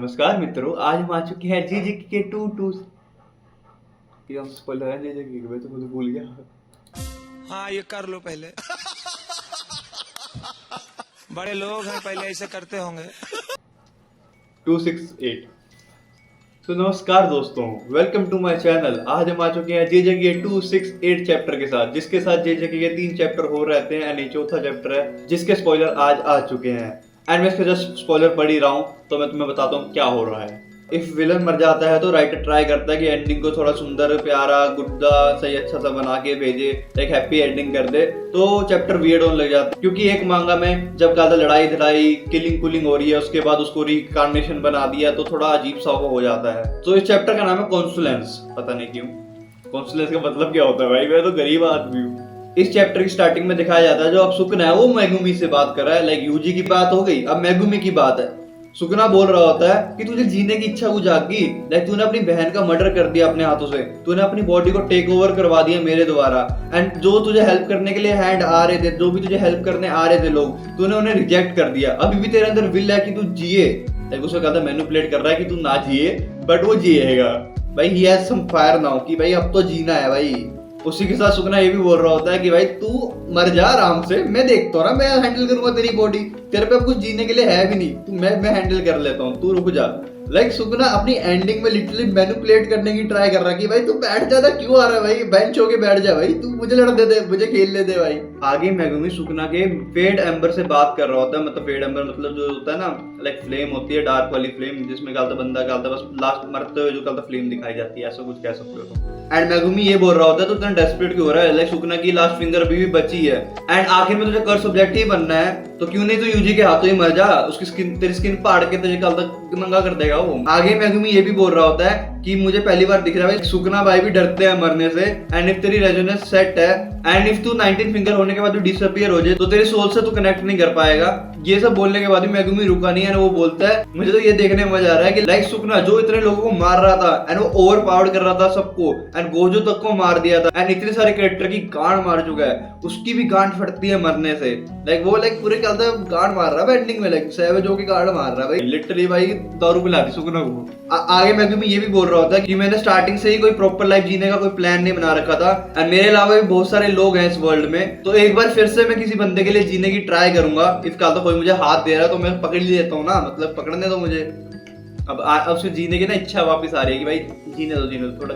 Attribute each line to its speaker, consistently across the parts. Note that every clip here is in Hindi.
Speaker 1: नमस्कार मित्रों, आज हम आ चुके हैं जी के टू स्पॉइलर है जी के, मैं तो मुझे भूल गया।
Speaker 2: हाँ ये कर लो पहले। बड़े लोग हैं, पहले ऐसे करते होंगे।
Speaker 1: 268। तो नमस्कार दोस्तों, वेलकम टू माय चैनल। आज हम आ चुके हैं जे के 268 चैप्टर के साथ, जिसके साथ जे के 3 चैप्टर हो रहते हैं एंड ये चौथा चैप्टर है जिसके स्पॉइलर आज आ चुके हैं। एंड मैं इसका जस्ट स्पॉइलर पढ़ ही रहा हूँ तो मैं तुम्हें बताता हूँ क्या हो रहा है। इफ विलन मर जाता है तो राइटर ट्राई करता है कि एंडिंग को थोड़ा सुंदर, प्यारा, गुड्डा, सही, अच्छा सा बना के भेजे, एक हैप्पी एंडिंग कर दे। तो चैप्टर वियर्ड होने लग जाता है, क्योंकि एक मांगा में जब ज्यादा लड़ाई धड़ाई, किलिंग कुलिंग हो रही है, उसके बाद उसको रिकार्नेशन बना दिया तो थोड़ा अजीब सा हो जाता है। तो इस चैप्टर का नाम है कॉन्सुलेंस। पता नहीं क्यों कॉन्सुलेंस का मतलब क्या होता है भाई, मैं तो गरीब आदमी हूँ। इस चैप्टर की स्टार्टिंग में दिखाया जाता है जो अब सुकना है वो मेगुमी से बात कर रहा है। लाइक यूजी की बात हो गई, अब मेगुमी की बात है। सुकना बोल रहा होता है कि तुझे जीने की इच्छा को जागी। लाइक तूने अपनी बहन का मर्डर कर दिया अपने हाथों से, तूने अपनी बॉडी को टेक ओवर करवा दिया मेरे द्वारा। एंड जो तुझे हेल्प करने के लिए हैंड आ रहे थे, जो भी तुझे हेल्प करने आ रहे थे लोग, तूने उन्हें रिजेक्ट कर दिया। अभी भी तेरे अंदर विल है कि तू जिए। लाइक उसको कहता है मैनिपुलेट कर रहा है कि तू ना जिए, बट वो जिएगा भाई। He has some fire now कि भाई अब तो जीना है भाई। उसी के साथ सुकना ये भी बोल रहा होता है कि भाई तू मर जा आराम से, मैं देखता हूँ ना, मैं हैंडल करूंगा तेरी बॉडी, तेरे पे अब कुछ जीने के लिए है भी नहीं, तू मैं हैंडल कर लेता हूँ, तू रुक जा। लाइक सुकना अपनी एंडिंग में लिटरली मैनिपुलेट करने की ट्राई कर रहा है कि भाई तू बैठ जा, क्यों आ रहा है भाई, बेंच होके बैठ जा भाई, तू मुझे लड़ दे, मुझे खेल ले दे भाई। आगे मेगुमी सुकना के फेड एम्बर से बात कर रहा होता है। मतलब फेड एम्बर मतलब जो होता है ना, लाइक फ्लेम होती है, डार्क वाली फ्लेम जिसमें कहता बंदा कहता बस लास्ट मरते हुए जो कहता फ्लेम दिखाई जाती है, ऐसा कुछ कह सकते हो तुम। एंड मेगुमी ये बोल रहा होता है तो इतना डेस्परेट क्यों हो रहा है, लाइक सुकना की लास्ट फिंगर अभी भी बची है एंड आखिर में तुझे कर्स ऑब्जेक्टिव बनना है तो क्यों नहीं तो यूजी के हाथों ही मर जा, उसकी स्किन, तेरी स्किन फाड़ के तुझे कल तक नंगा कर देगा वो। आगे मेगुमी ये भी बोल रहा होता है कि मुझे पहली बार दिख रहा है सुकना भाई भी डरते हैं मरने से। एंड इफ तेरी रेजोनेंस सेट है एंड इफ तू 19 फिंगर होने के बाद तू डिसअपीयर हो जाए तो तेरे सोल से तू कनेक्ट नहीं कर पाएगा। ये सब बोलने के बाद भी मेगुमी रुका नहीं है। वो बोलता है मुझे तो ये देखने में मजा आ रहा है कि लाइक सुकना जो इतने लोगों को मार रहा था एंड वो ओवर पावर्ड कर रहा था सबको एंड गोजो तक को मार दिया था एंड इतने सारे कैरेक्टर की गांड मार चुका है, उसकी भी गांड फटती है मरने से। लाइक वो लाइक पूरे क्या गांड मार रहा है एंडिंग में, लाइक सैवेज होके गांड मार रहा है भाई, लिटरली भाई दारू पिला दी सुकना को। आगे मेगुमी ये भी बोल रहा होता है कि मैंने स्टार्टिंग से ही कोई प्रॉपर लाइफ जीने का कोई प्लान नहीं बना रखा था एंड मेरे अलावा भी बहुत सारे लोग हैं इस वर्ल्ड में, तो एक बार फिर से मैं किसी बंदे के लिए जीने की ट्राई करूंगा। इफ कल तो कोई मुझे हाथ दे रहा है तो मैं पकड़ ही लेता हूँ ना, मतलब पकड़ने दो मुझे। अब उसको जीने की ना इच्छा वापस आ रही है कि भाई जीने दो, थोड़ा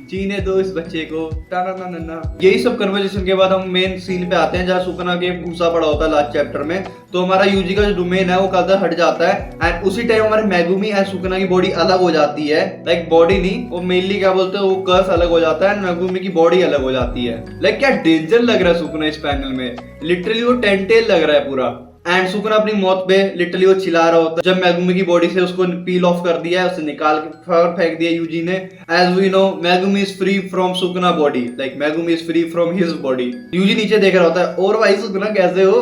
Speaker 1: जीने दो इस बच्चे को। ना यही सब कन्वर्सेशन के बाद हम मेन सीन पे आते हैं जहाँ सुकना के घुसा पड़ा होता है लास्ट चैप्टर में। तो हमारा यूजी का जो डोमेन है वो कदर हट जाता है एंड उसी टाइम हमारे मेगुमी एंड सुकना की बॉडी अलग हो जाती है। लाइक बॉडी नहीं, वो मेनली क्या बोलते हैं, वो कर्स अलग हो जाता है एंड मेगुमी की बॉडी अलग हो जाती है। लाइक क्या डेंजर लग रहा है सुकना इस पैनल में, लिटरली वो टेंटेल लग रहा है पूरा। एंड सुकना अपनी मौत पे लिटरली वो चिल्ला रहा होता है जब मेगुमी की बॉडी से उसको पील ऑफ कर दिया है, उसे निकाल के फेंक दिया यूजी ने। As we know Megumi is free from Sukuna body, like Megumi is free from his body. Yuji नीचे देख रहा होता है और भाई सुकना कैसे हो,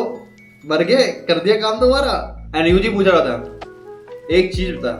Speaker 1: मर गए, कर दिया काम तुम्हारा। एंड यूजी पूछ रहा था एक चीज बता,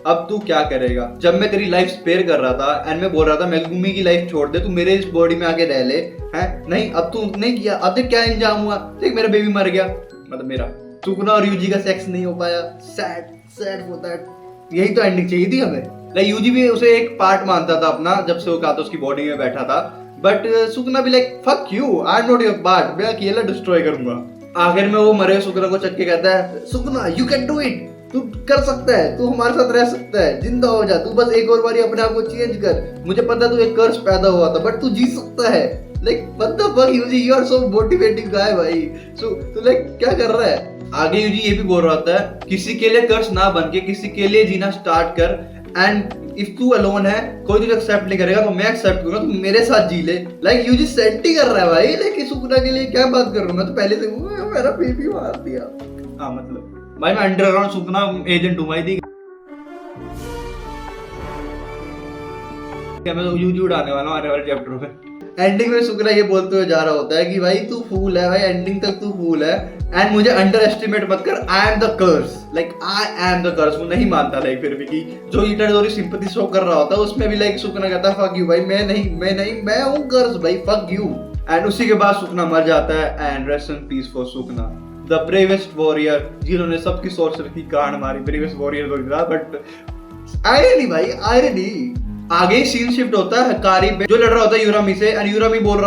Speaker 1: अब तू क्या करेगा। जब मैं तेरी लाइफ स्पेयर कर रहा था एंड मैं बोल रहा था मेगुमी की लाइफ छोड़ दे, तू मेरे इस बॉडी में आके रह ले, है नहीं, अब तू नहीं किया, अब देख क्या इंजाम हुआ, देख मेरा बेबी मर गया, मतलब मेरा सुकना और यूजी का सेक्स नहीं हो पाया। Sad for that. यही तो एंडिंग चाहिए थी हमें। लाइक यूजी भी उसे एक पार्ट मानता था अपना जब से वो कहा था उसकी बॉडी में बैठा था, बट सुकना भी like fuck you, I am not your part, मैं अकेला डिस्ट्रॉय करूंगा। आखिर में वो मरे सुकना को चक्के कहता है सुकना यू कैन डू इट, तू कर सकता है, तू हमारे साथ रह सकता है, जिंदा हो जा, तू बस एक और बारी अपने आप को चेंज कर। मुझे पता है तू एक कर्स पैदा हुआ था बट तू जी सकता है। लाइक व्हाट द फक यूजी, you are so motivating guy भाई। सो तो लाइक क्या कर रहा है। आगे यूजी ये भी बोल रहा होता है किसी के लिए कर्स ना बन के किसी के लिए जीना स्टार्ट कर एंड इफ तू अलोन है कोई तुझे एक्सेप्ट नहीं करेगा तो मैं एक्सेप्ट करूंगा, तू मेरे साथ जी ले। लाइक यूजी सेंटी कर रहा है भाई, लाइक सुकना के लिए क्या बात कर रहा हूं मैं तो पहले से मेरा बेबी मार दिया। हाँ मतलब भाई मैं अंडरग्राउंड सुकना एजेंट हूं भाई, दी मैं तो यूजी उड़ाने वाला हूं आने वाले चैप्टर में। एंडिंग में सुकना ये बोलते हुए जा रहा होता है कि भाई तू फूल है भाई, एंडिंग तक तू फूल है एंड मुझे अंडर एस्टिमेट मत कर, I am the curse, like I am the curse. वो नहीं मानता लाइक फिर भी कि जो इटरडोरी सिंपैथी शो कर रहा होता है उसमें भी लाइक सुकना कहता है फक यू भाई, मैं हूं कर्स भाई, फक यू। एंड उसी के बाद सुकना मर जाता है and rest in peace for Sukuna. The bravest warrior, जिन्होंने सबकी सोर्सर की गांड मारी। ब्रेवेस्ट वॉरियर तो था, बट आयरनी भाई, आयरनी। आगे सीन शिफ्ट होता है हकारी पे, जो लड़ रहा होता है यूरामी से, एंड यूरामी बोल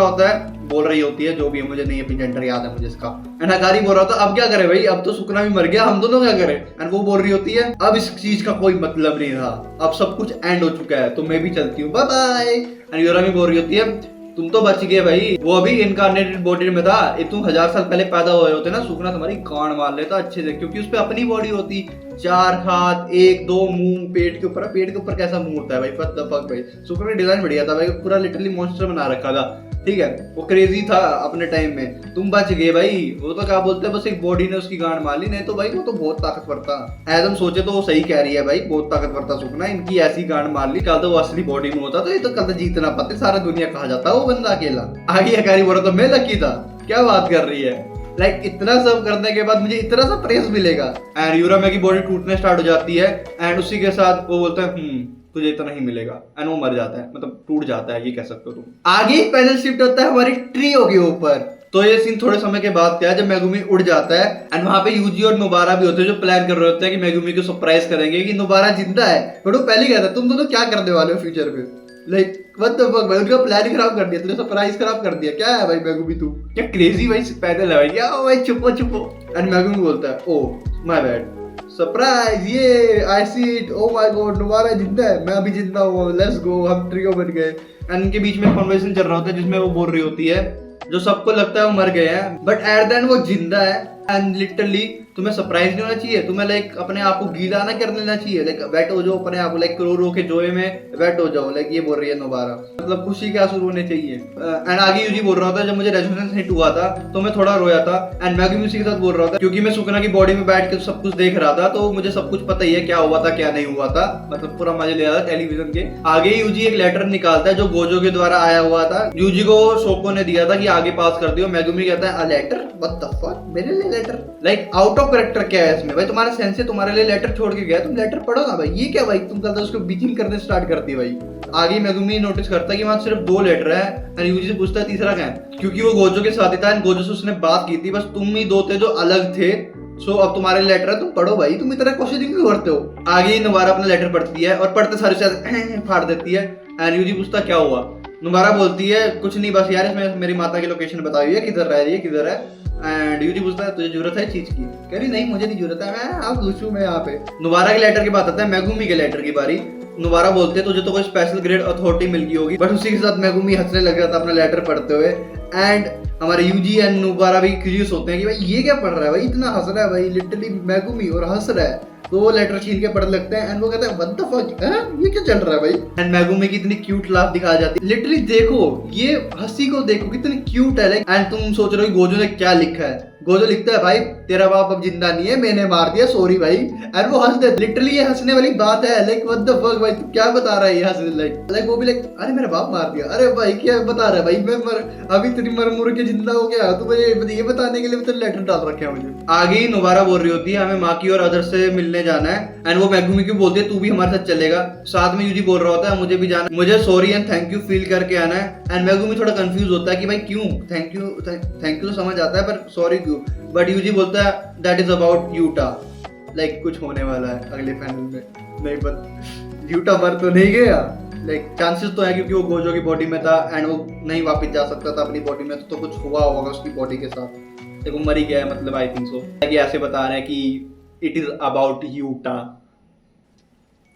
Speaker 1: रही होती है, जो भी है, मुझे नहीं अपनी जेंडर याद है मुझे इसका। एंड हकारी बोल रहा होता है अब क्या करे भाई, अब तो सुकना भी मर गया, हम दोनों क्या करें। एंड वो बोल रही होती है अब इस चीज का कोई मतलब नहीं था, अब सब कुछ एंड हो चुका है, तो मैं भी चलती हूँ, बाय बाय। एंड यूरामी बोल रही होती है तुम तो बच गए भाई, वो अभी इनकारनेटेड बॉडी में था, ये तुम 1000 साल पहले पैदा हुए होते ना, सुकना तुम्हारी कान मार लेता अच्छे से, क्योंकि उस पे अपनी बॉडी होती, 4 हाथ, 1 2 मुंह, पेट के ऊपर कैसा मुंह होता है भाई, व्हाट द फक भाई। सुकना का डिजाइन बढ़िया था भाई, पूरा लिटरली मॉन्स्टर बना रखा था, ठीक है, वो क्रेजी था अपने टाइम में। तुम बच गए भाई, वो तो क्या बोलते हैं, बस एक बॉडी ने उसकी गांड मार ली, नहीं तो भाई वो तो बहुत ताकतवर था। एदम सोचे तो वो सही कह रही है भाई, बहुत ताकतवर था सुकना, इनकी ऐसी गांड मार ली, कल तो वो असली बॉडी में होता तो ये तो कल तो जीतना पाते, सारा दुनिया कहा जाता वो बंदा अकेला। आगे हकारी बोल रहा तो मैं लकी था, क्या बात कर रही है, लाइक इतना सब करने के बाद मुझे इतना सा प्रेस मिलेगा। एंड यूरामे की बॉडी टूटने स्टार्ट हो जाती है, एंड उसी के साथ वो बोलता है तुझे इतना ही मिलेगा, एंड वो मर जाता है, मतलब टूट जाता है, ये कह सकते हो तुम। आगे पैनल शिफ्ट होता है हमारी ट्रियो के ऊपर। तो ये सीन थोड़े समय के बाद क्या है, जब मेगुमी उड़ जाता है, एंड वहां पे यूजी और नुबारा भी होते हैं, जो प्लान कर रहे होते हैं कि मेगुमी को सरप्राइज करेंगे कि नुबारा जिंदा है। बट वो पहले कहता है तुम दोनों क्या करने वाले हो फ्यूचर में, लाइक व्हाट द फक भाई, उनका प्लान खराब कर दिया, तूने सरप्राइज खराब कर दिया, क्या है भाई मेगुमी तू, क्या क्रेजी भाई पैदल है भाई, क्या भाई चुपो चुपो। एंड मेगुमी बोलता है ओ माय बैड, सरप्राइज, ये I see it, oh my god नुबारा जिंदा है, मैं अभी जिंदा हूँ, लेट्स गो, हम ट्रियो बन गए। एंड इनके बीच में कन्वर्सेशन चल रहा होता है, जिसमें वो बोल रही होती है जो सबको लगता है वो मर गए हैं, बट एट द एंड वो जिंदा है। एंड लिटरली तुम्हें सरप्राइज नहीं होना चाहिए, तुम्हें लाइक अपने आप को गीला ना कर लेना चाहिए, लाइक वेट हो जाओ अपने आप को, लाइक रो के जोए में वेट हो जाओ, लाइक ये बोल रही है नुबारा, मतलब खुशी के आंसू रोने चाहिए। एंड आगे यूजी बोल रहा था जब मुझे रेजोनेंस हिट हुआ था तो मैं थोड़ा रोया था, एंड मैं भी उसी के साथ बोल रहा था, क्योंकि मैं सुकना की बॉडी में बैठ के सब कुछ देख रहा था, तो मुझे सब कुछ पता ही है क्या हुआ था क्या नहीं हुआ था, मतलब पूरा मजे ले रहा था टेलीविजन के। आगे यूजी एक लेटर निकालता है जो गोजो के द्वारा आया हुआ था, यूजी को शोको ने दिया था कि आगे पास कर दियो। मेगुमी कहता है a letter, what the fuck, मेरे लिए letter, like out of character क्या है इसमें भाई, तुम्हारे सेंस से तुम्हारे लिए लेटर छोड़ के गया, तुम लेटर पढ़ो ना भाई, ये क्या भाई, तुम कल तो उसको बीचिंग करने स्टार्ट करती है भाई। आगे मेगुमी नोटिस करता है कि वहां सिर्फ 2 लेटर है, एंड यूजी से पूछता है तीसरा क्या है, क्योंकि वो गोजो के साथ ही था, एंड गोजो से उसने बात की थी, बस तुम ही 2 थे जो अलग थे, सो अब तुम्हारे लेटर है, तुम पढ़ो भाई, तुम इतना क्वेश्चनिंग क्यों करते हो। आगे नुबारा अपना लेटर पढ़ती है और पढ़ते सारे साथ फाड़ देती है, एंड यूजी पूछता क्या हुआ, नुबारा बोलती है कुछ नहीं, बस यार इसमें मेरी माता की लोकेशन बताई हुई है, किधर रह रही है किधर है। एंड यूजी पूछता है तुझे जरूरत है चीज की, कह रही नहीं मुझे नहीं जरूरत है, मैं आप पूछूं मैं यहाँ पे। नुबारा के लेटर की बात आता है, मेगुमी के लेटर की बारी। नुबारा बोलते तुझे तो कोई स्पेशल ग्रेड अथॉरिटी मिल गई होगी, बट उसी के साथ मेगुमी हंसने लग गया था अपना लेटर पढ़ते हुए। एंड हमारे यूजी एंड नुबारा भी क्यूरियस होते हैं कि भाई ये क्या पढ़ रहा है भाई, इतना हंस रहा है भाई, लिटरली मेगुमी और हंस रहा है, तो वो लेटर छीन के पढ़ लगते हैं, एंड वो कहते हैं व्हाट द फक, ये क्या चल रहा है भाई। एंड मेगुमी की इतनी क्यूट लाफ दिखाई जाती है, लिटरली देखो ये हंसी को देखो कितनी क्यूट है, लाइक। एंड तुम सोच रहे हो गोजो ने क्या लिखा है, गोजो लिखता है भाई तेरा बाप अब जिंदा नहीं है, मैंने मार दिया, सॉरी भाई, एंड वो हंस दे, लिटरली ये हंसने वाली बात है, लाइक व्हाट द फक भाई, तू क्या बता रहा है ये हंसने, लाइक वो भी लाइक अरे मेरा बाप मार दिया, अरे भाई क्या बता रहा है भाई, मैं अभी तेरी मर मुर के जिंदा हो गया, तू मुझे ये बताने के लिए तेरे लेटर डाल रखे हैं मुझे। आगे ही नुबारा बोल रही होती है हमें माकी और अदर से मिलने जाना है, एंड वो मेगुमी को बोलती है तू भी हमारे साथ चलेगा। साथ में यूजी बोल रहा होता है मुझे भी जाना, मुझे sorry and thank you feel करके आना है। एंड मेगुमी थोड़ा कंफ्यूज होता है कि भाई क्यों, थैंक यू तो समझ आता है पर सॉरी क्यों। बट यूजी बोलता है that is about Utah, like कुछ होने वाला है अगले पैनल में, नहीं पता यूटा मर तो नहीं गया, लाइक चांसेस तो है क्योंकि वो गोजो की बॉडी में था एंड वो नहीं वापस जा सकता था अपनी बॉडी में, तो कुछ हुआ होगा उसकी बॉडी के साथ, देखो मर ही गया है, मतलब आई थिंक सो। ऐसे बता रहे हैं कि इट इज अबाउट यूटा,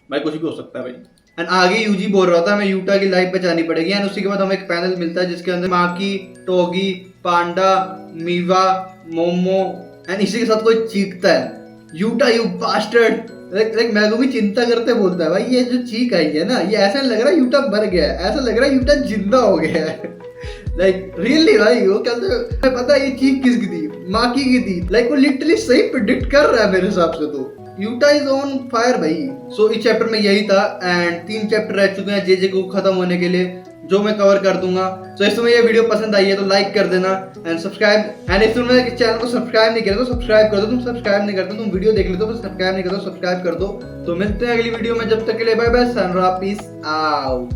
Speaker 1: भाई कुछ भी हो सकता है भाई। एंड आगे यूजी बोल रहा था हमें यूटा की लाइफ बचानी पड़ेगी, एंड उसी के बाद हमें एक पैनल मिलता है जिसके अंदर माकी, टोगी, पांडा, मीवा, मोमो, एंड इसी के साथ कोई चीखता है Yuta you bastard, like Megumi चिंता करते बोलता है भाई ये जो चीख आई है ना, ये ऐसा लग रहा है यूटा मर गया है, ऐसा लग रहा है यूटा जिंदा हो गया है, लाइक रियली भाई। वो कहते पता है ये चीख किसकी थी, माकी की थी, लाइक वो लिटरली सही प्रेडिक्ट कर रहा है मेरे हिसाब से, तो यूटा इज ऑन फायर भाई। सो इस चैप्टर में यही था, एंड 3 चैप्टर रह चुके हैं जे को खत्म होने के लिए, जो मैं कवर कर दूंगा। सो इस समय ये वीडियो पसंद आई है तो लाइक कर देना एंड सब्सक्राइब, एंड इस समय चैनल को सब्सक्राइब नहीं किया तो सब्सक्राइब कर दो, तुम सब्सक्राइब नहीं करते, तुम वीडियो देख लेते हो सब्सक्राइब नहीं करते, सब्सक्राइब कर दो। तो मिलते हैं अगली वीडियो में, जब तक के लिए बाय बाय, सनरा, पीस आउट।